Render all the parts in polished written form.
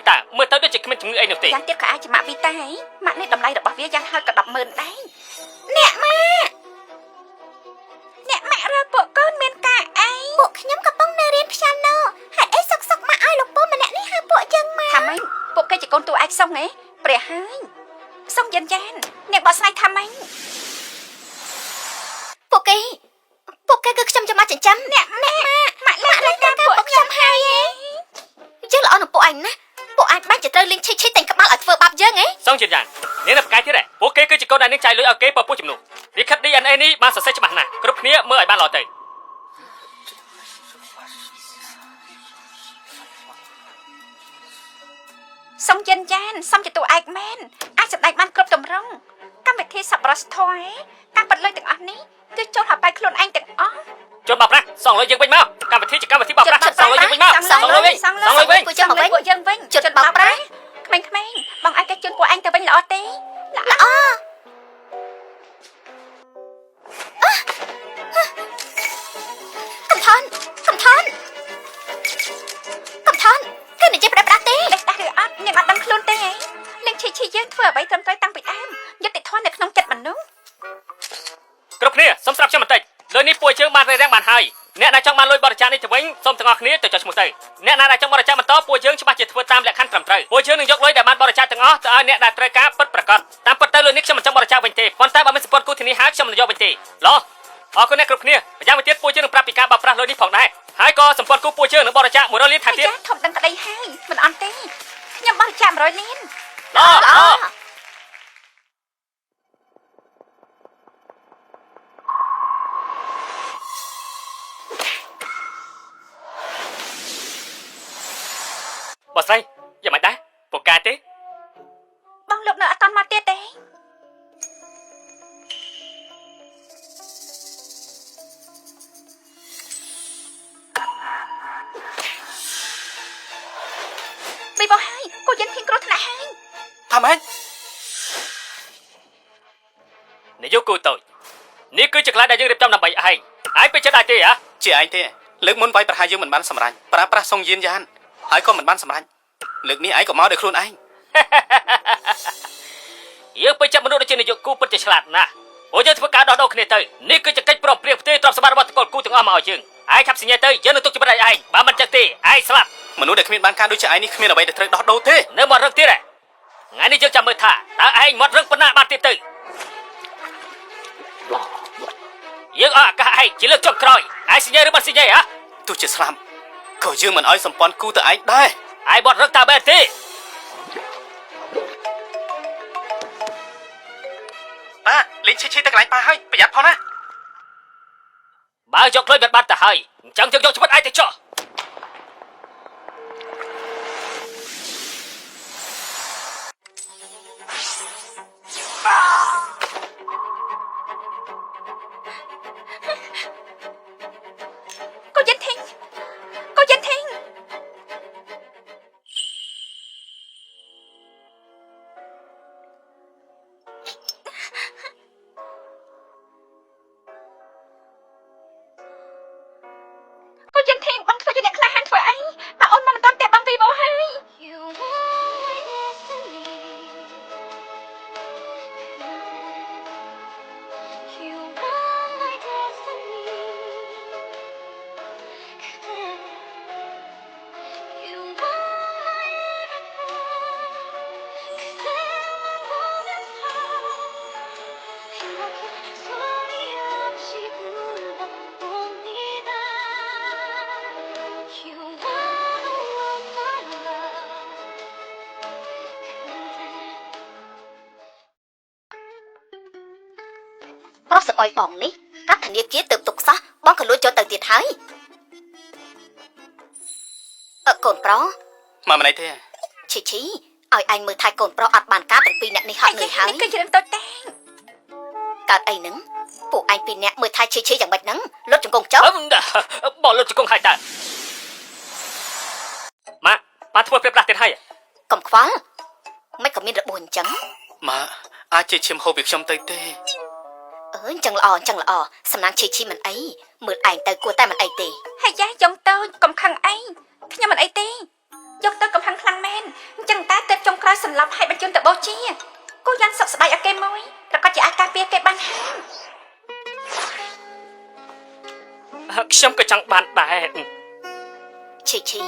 តាមើលទៅដូចជាគ្មានជំងឺអីនោះទេយ៉ាងទៀតក៏អាចជាម៉ាក់វីតាហើយម៉ាក់នេះតម្លៃរបស់វាយ៉ាងហោចក៏100000ដែរអ្នកម៉ាក់រកពួកកូនមានការអីពួកខ្ញុំកំពុងនៅរៀនព្យ៉ាណូហើយអីសុកម៉ាក់ឲ្យលោកពូម្នាក់នេះហៅពួកយើងមកថាម៉េចពួកគេជាកូនតួឯកសុងហ៎ព្រះហើយសុងយ៉ានអ្នកបកស្រាយថាម៉េចពួកគេគឺខ្ញុំចាំមកចិញ្ចឹមអ្នកម៉ាក់លើកលែងការពួកខ្ញុំហើយយើងល្អនឹងពួកឯងណាពួកឯងបាច់จะត្រូវលេងឈិចតែងក្បាលឲ្យធ្វើបាបយើងហ៎សុងជាយ៉ាងនាងនៅប្រកែកទៀតហ៎ពួកគេគឺជាកូនដែលនាងចាយលុយឲ្យគេបើពោះជំនួសលិខិត DNA នេះបានសរសេរច្បាស់ណាស់គ្រប់គ្នាមើលឲ្យបានល្អទៅសុំយ៉ានសុំជាតួឯកមែនអាចសម្ដែងបានគ្រប់ទម្រង់កម្មវិធីសប្បុរសធម៌ការបាត់លុយទាំងអស់នេះគឺចូលហៅបាយខ្លួនឯងទាំងអស់ចូលបោកប្រាស់សងលុយយើងវិញមកកម្មវិធីជាកម្មវិធីបោកប្រាស់សងលុយយើងវិញមកសងលុយវិញពួកយើងវិញជន់បោកប្រាស់ក្មេងៗបងអាចទៅជន់ពួកឯងទៅវិញល្អទេល្អកំថនគឺនិយាយប្រដាស់ទេលេះដាស់ឬអត់អ្នកអត់ដឹងខ្លួនទេលេងឈីយើងធ្វើអ្វីត្រឹមត្រូវតាំងពីដើមយុត្តិធម៌នៅក្នុងចិត្តមនុស្សគ្រប់គ្នាសូមស្ដាប់ខ្ញុំបន្តិចលើនេះពួកយើងបានរៀបរៀងបានហើយអ្នកដែលចង់បានលុយបរិច្ចាគនេះទៅវិញសូមទាំងអស់គ្នាទៅចុះឈ្មោះទៅអ្នកណាដែលចង់បរិច្ចាគបន្តពួកយើងច្បាស់ជាធ្វើតាមលក្ខខណ្ឌត្រឹមត្រូវពួកយើងនឹងយកលុយដែលបានបរិច្ចាគទាំងអស់ទៅឲ្យអ្នកដែលត្រូវការពិតប្រាកដតាមពិតទៅលើនេះខ្ញុំមិនចង់បរិច្ចាគវិញទេប៉ុន្តែបើមានសម្ព័ន្ធគូធានាហើយខ្ញុំមិនយកវិញទេឡោះអរគុណអ្នកគ្រប់គ្នាម្យ៉ាងវិញទៀតពួកយើងនឹងប្រាប់ពីការបោកប្រាស់លុយនេះផងដែរហើយក៏សម្ព័ន្ធគូពួកយើងនឹងបរិច្ចាគ100លានថែមទៀតធំដឹងក្តីហើយមិនអន់ទេខ្ញុំបរិច្ចាគ100លានល្អបោះស្រីយ៉ាងម៉េចដែរពូកែទេបងលោកនៅអត់តាន់មកទៀតទេពីបោះហើយគូយើងធានគ្រោះថ្នាក់ហើយថាម៉េចនាយកគូតូចនេះគឺជាក្លាយដែលយើងរៀបចំដើម្បីឯងឯងពេកចិត្តដែរទេហ៎ជាឯងទេលើកមុនវាយប្រហារយើងមិនបានសម្រេចប្រើប្រាស់សុងយានយ៉ានហើយក៏មិនបានសម្រេចលើកនេះឯងក៏មកដោយខ្លួនឯងយើងពេកចិត្តមនុស្សដូចជានាយកគូពិតជាឆ្លាតណាស់ពួកយើងធ្វើការដោះដូរគ្នាទៅនេះគឺជាកិច្ចព្រមព្រៀងផ្ទេរទ្រព្យសម្បត្តិរបស់តកូលគូទាំងអស់មកឲ្យយើងឯងខាប់សញ្ញាទៅយើងនឹងទុកជីវិតឲ្យឯងបើមិនចឹងទេឯងស្លាប់មនុស្សដែលគ្មានបានការដូចជាឯងនេះគ្មានអ្វីដែលត្រូវដោះដូរទេនៅមាត់រឹងទៀតថ្ងៃនេះយើងចាំមើលថាតើឯងមាត់រឹងប៉ុណ្ណាបានទៀតទៅយើងអស់ឱកាសឯងជាលើកចុងក្រោយឯងសញ្ញាឬមិនសញ្ញាហ៎ទោះជាស្លាប់ក៏យើងមិនអោយសម្ព័ន្ធគូទៅឯងដែរឯងមាត់រឹងតើបែបទេប៉ាលេងឈីទៅកន្លែងប៉ាហើយប្រយ័ត្នផងណាបើយកលុយបាត់ទៅហើយអញ្ចឹងយើងយកជីវិតឯងទៅចោះអុយបងនេះកាត់ធនាគារទៅទុកសោះបងក៏លួចចូលទៅទៀតហើយកូនប្រុសមកម្នេះទេឈីឲ្យឯងមើលថែកូនប្រុសអត់បានការទាំងពីរអ្នកនេះហត់នឿយហើយគឺរឿងតូចតាចកើតអីហ្នឹងពួកឯងពីរអ្នកមើលថែឈីយ៉ាងម៉េចហ្នឹងលុតជង្គង់ចុះបងលុតជង្គង់ហើយតើម៉ាក់ប៉ាធ្វើពេលផ្លាស់ទៀតហើយកុំខ្វល់មិនក៏មានរបួសអញ្ចឹងម៉ាអាចជាឈាមហូបពីខ្ញុំទៅទេអញ្ចឹងល្អសំណាងឈីមិនអីមើលឯងទៅគួរតែមិនអីទេហើយយ៉ាយងទៅកំខឹងអីខ្ញុំមិនអីទេយកទៅកំខឹងខ្លាំងមែន សម្លាប់ឲ្យបញ្ជូនទៅបូជាគូយ៉ាងសុខសប្បាយឲ្យគេមួយប្រកាសជាអាចការពារគេបានហើយ ខ្ញុំក៏ចង់បានដែរ ឈីឈី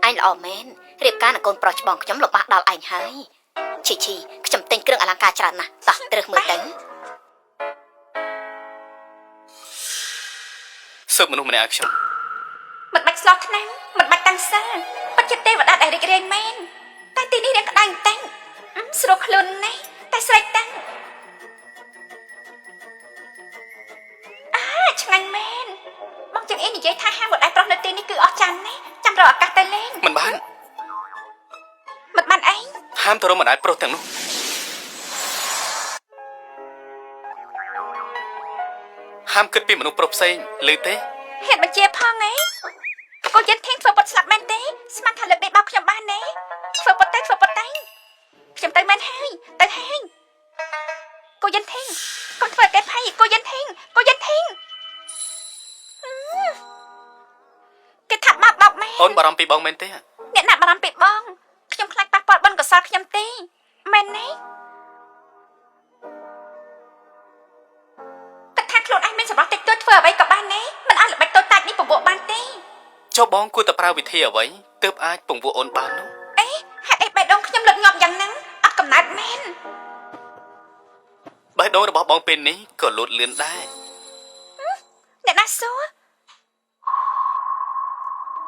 អញល្អមែនរៀបការនឹងកូនប្រុសច្បងខ្ញុំលំបាកដល់ឯងហើយឈីឈីខ្ញុំទិញគ្រឿងអលង្ការច្រើនណាស់តោះត្រឹសមើលទៅ ស៊ើបមនុស្សម្នាក់ឲ្យខ្ញុំ មិនបាច់ស្លោះថ្នាំមិនបាច់តាំងសិលពិតជាទេវតាដែលរីករាយមែនតែទីនេះរៀងក្តៅបន្តិចស្រួលខ្លួនណាស់តែស្រេចតាំងឆ្ងាញ់មែនបងចង្អៀននិយាយថាហាមមួយឯប្រុសនៅទីនេះគឺអស់ចាំណាស់ចាំរកឱកាសទៅលេង មិនបាន អី ហាមទៅរកម្ដាយប្រុសទាំងនោះហាមគិតពីមនុស្សប្រុសផ្សេងឮទេ ហេតុបញ្ជាផងឯងកូនចិត្តធៀងធ្វើពុតស្លាប់មែនទេស្មានថាលើកនេះបោកខ្ញុំបានទេធ្វើពុតតែខ្ញុំទៅមែនហើយកូនចិត្តធៀងកូនធ្វើគេផៃកូនចិត្តធៀងគេថាបោកមែន អូនបារម្ភពីបងមែនទេ អ្នកណាបារម្ភពីបងខ្ញុំខ្លាចប៉ះពាល់បុណ្យកុសលខ្ញុំទេមែនទេតែថាខ្លួនឯងមានសម្រាប់តិចតួចធ្វើអ្វីក៏បានទេមិនអាចល្បិចតូចតាចនេះពង្ពួកបានទេ ចុះបងគួរតែប្រើវិធីអ្វីទើបអាចពង្ពួកអូនបាននោះ អេហេតុអីបេះដូងខ្ញុំលឹកញាប់យ៉ាងហ្នឹងអត់កំណត់មែន បេះដូងរបស់បងពេលនេះក៏លូតលឿនដែរ អ្នកណាសួរ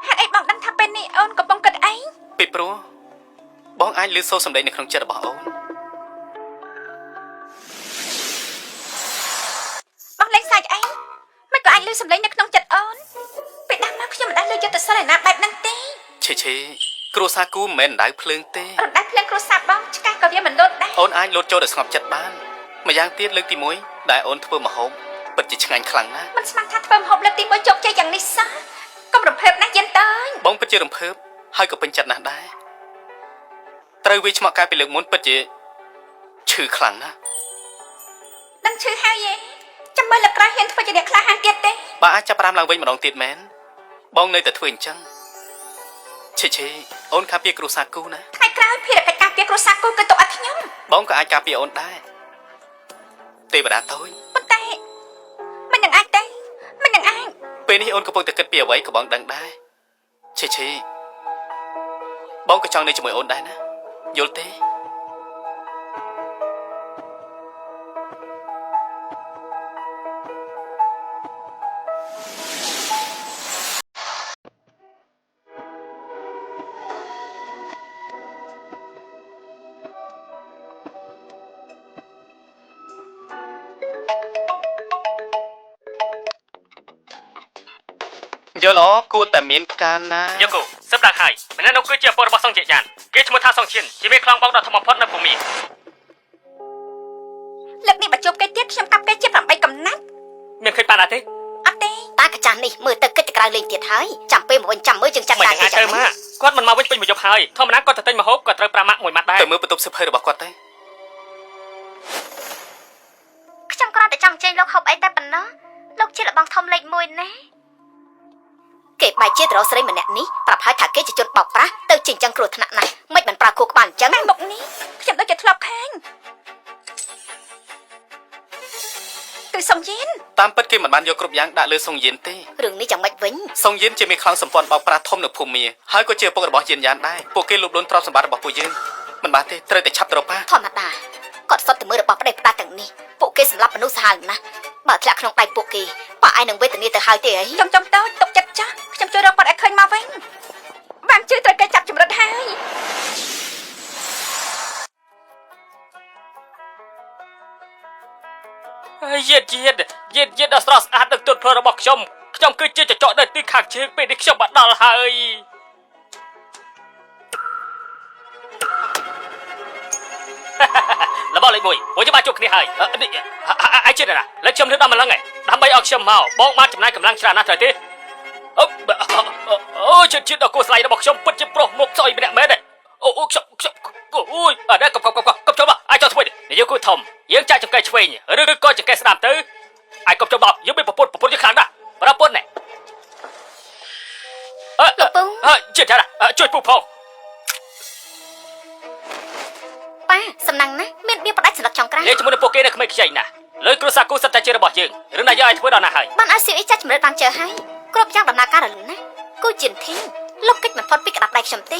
ហេតុអីបងដឹងថាពេលនេះអូនកំពុងគិតអី ពីព្រោះបងអាចលឺសូរសម្ដីនៅក្នុងចិត្តរបស់អូន បងលេងសាច់អីមិនក៏អាចលឺសម្លេងនៅក្នុងចិត្តអូនពេលដើមមកខ្ញុំមិនដែលលឺយុទ្ធសាស្ត្រឯណាបែបហ្នឹងទេ ឈេឈេគ្រួសារគូមិនមែនដៅភ្លើងទេ រំដាច់ភ្លើងគ្រួសារបងឆ្កែក៏វាមិនលត់ដែរ អូនអាចលោតចូលដោយស្ងប់ចិត្តបានម្យ៉ាងទៀតលើកទី1ដែលអូនធ្វើម្ហូបពិតជាឆ្ងាញ់ខ្លាំងណាស់ មិនស្មានថាធ្វើម្ហូបលើកទី1ជោគជ័យយ៉ាងនេះសោះកុំរំភើបណាស់យិនតើញ បងពិតជារំភើបហើយក៏ពេញចិត្តណាស់ដែរត្រូវវាឆ្មក់កាយពីលើកមុនពិតជាឈឺខ្លាំងណាស់ ដឹងឈឺហើយឯងចាំមើលលើក្រោយហ៊ានធ្វើជាអ្នកក្លាហានទៀតទេ បើអាចចាប់ផ្ដើមឡើងវិញម្ដងទៀតមែនបងនៅតែធ្វើអញ្ចឹងឈេឈេអូនការពារគ្រួសារគូណា ថ្ងៃក្រោយភារកិច្ចការពារគ្រួសារគូគឺទុកឲ្យខ្ញុំ បងក៏អាចការពារអូនដែរទេវតាតូច ប៉ុន្តែមិននឹងអាចទេមិននឹងអាច ពេលនេះអូនកំពុងតែគិតពីអ្វីក៏បងដឹងដែរឈេឈេបងក៏ចង់នៅជាមួយអូនដែរណាយល់ទេ យល់អូគួរតែមានការណា យកគូសឹបដាក់ហើយម្នាក់នោះគឺជាឪពុករបស់សង្ជាចានគេឈ្មោះថាសង្ជៀនជាមេខ្លោងបងដ៏ធំបំផុតនៅភូមិ លើកនេះបើជួបគេទៀតខ្ញុំកាប់គេជា8កំណាត់ មានឃើញបានអត់ទេ អត់ទេតាកាចាស់នេះមើលទៅគិតតែក្រៅលេងទៀតហើយចាំពេលមកវិញចាំមើលយើងចាត់ មិន ការ អាច គេ ទៅមកគាត់មិនមកវិញពេញមួយយប់ហើយធម្មតាគាត់ទៅទិញម្ហូបគាត់ត្រូវ5ម៉ាក់មួយម៉ាត់ដែរ ទៅមើលបន្ទប់សិភើរបស់គាត់ទៅ ខ្ញុំគ្រាន់តែចង់ជែងលោកហូបអីតែប៉ុណ្ណោះលោកជាលបងធំលេខ1ណាគេបែរជាទៅរកស្រីម្នាក់នេះប្រាប់ឲ្យថាគេជាជនបោកប្រាស់ទៅជាអញ្ចឹងគ្រោះថ្នាក់ណាស់មិនបានប្រើខួរក្បាលអញ្ចឹងមុខនេះខ្ញុំដូចជាធ្លាប់ខាងគឺសុងយៀន តាមពិតគេមិនបានយកគ្រប់យ៉ាងដាក់លើសុងយៀនទេ រឿងនេះយ៉ាងម៉េចវិញ សុងយៀនជាមេខ្លោងសម្ព័ន្ធបោកប្រាស់ធំនៅភូមិមាហើយក៏ជាឪពុករបស់យៀនយ៉ានដែរពួកគេលូបលន់ទ្រព្យសម្បត្តិរបស់ពួកយើងមិនបានទេត្រូវតែឆាប់ទៅរកប៉ា ធម្មតាគាត់សុទ្ធតែមើលរបស់ប្តីផ្ដាទាំងនេះពួកគេសម្លាប់មនុស្សសាហាវណាស់បើធ្លាក់ក្នុងដៃពួកគេប៉ាឯងនឹងវេទនាទៅហើយទេអីខ្ញុំតូចទុកចិត្តចាស់ខ្ញុំជួយរកគាត់ឲ្យឃើញមកវិញបានជឿត្រូវគេចាប់ចម្រិតហើយ យេតដល់ស្រស់ស្អាតដឹកទុនផ្លូវរបស់ខ្ញុំគឺជាចចកនៅទីខាងជើងពេលនេះខ្ញុំបានដល់ហើយ របស់លេខ1ពួកយើងបានជួបគ្នាហើយនេះអាយជិតណាលើខ្ញុំលើដល់ម្លឹងឯងដើម្បីឲ្យខ្ញុំមកបងបានចំណាយកម្លាំងច្រើនណាស់ត្រូវទេអូជិតដល់គូស្លៃរបស់ខ្ញុំពិតជាប្រុសមុខស្អុយម្នាក់មែនទេអូខ្ញុំអូយអត់ដែរកុំចូលមកអាចចូលធ្វើនេះយើងគូធំយើងចាក់ចង្កេះឆ្វេងឬក៏ចង្កេះស្ដាំទៅអាចកុំចូលមកយើងមានប្រពន្ធយើងខ្លាំងណាស់ប្រពន្ធណែជិតថាជួយពូផង ហ្នឹងណាមានបៀផ្ដាច់សន្លឹកចុងក្រោយ លេខជាមួយនឹងពួកគេនៅក្មេងខ្ចីណាស់លុយគ្រួសារគូសិតតែជារបស់យើងរឿងណាយើងឲ្យធ្វើដល់ណាហើយ បានឲ្យស៊ីអ៊ីចាច់ជំរឿនបានជើហើយគ្រប់យ៉ាងដំណើរការរលូនណាគូជិនធីងលុបកិច្ចមិនផុតពីក្តាប់ដៃខ្ញុំទេ